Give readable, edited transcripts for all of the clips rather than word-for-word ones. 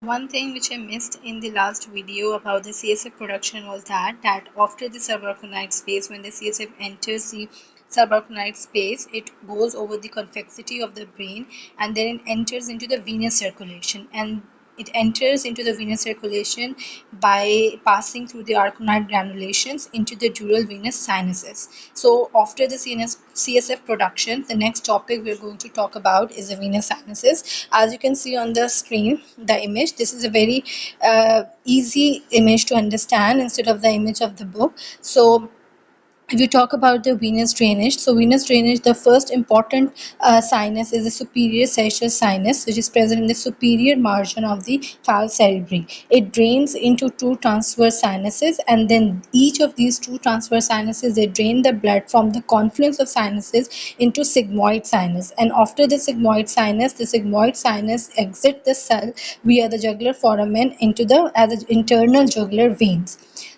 One thing which I missed in the last video about the CSF production was that after the subarachnoid space, when the CSF enters the subarachnoid space, it goes over the convexity of the brain and then it enters into the venous circulation, and it enters into the venous circulation by passing through the arachnoid granulations into the dural venous sinuses. So after the CSF production, the next topic we're going to talk about is the venous sinuses. As you can see on the screen, the image, this is a very easy image to understand instead of the image of the book. So if you talk about the venous drainage, so venous drainage, the first important sinus is the superior sagittal sinus, which is present in the superior margin of the falx cerebri. It drains into two transverse sinuses, and then each of these two transverse sinuses, they drain the blood from the confluence of sinuses into sigmoid sinus. And after the sigmoid sinus exit the cell via the jugular foramen into the as internal jugular veins.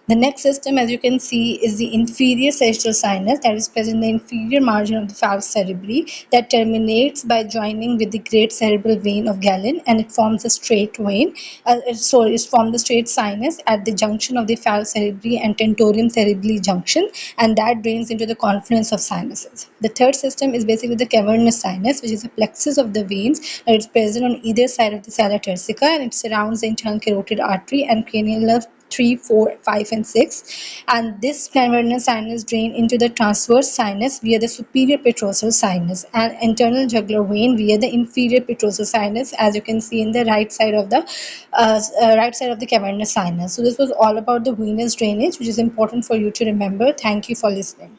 The next system, as you can see, is the inferior sagittal sinus, that is present in the inferior margin of the falx cerebri, that terminates by joining with the great cerebral vein of Galen, and it forms a straight vein. It forms the straight sinus at the junction of the falx cerebri and tentorium cerebelli junction, and that drains into the confluence of sinuses. The third system is basically the cavernous sinus, which is a plexus of the veins, and it's present on either side of the sala turcica, and it surrounds the internal carotid artery and cranial nerve 3, 4, 5, and 6, and this cavernous sinus drain into the transverse sinus via the superior petrosal sinus and internal jugular vein via the inferior petrosal sinus, as you can see in the right side of the cavernous sinus. So this was all about the venous drainage, which is important for you to remember. Thank you for listening.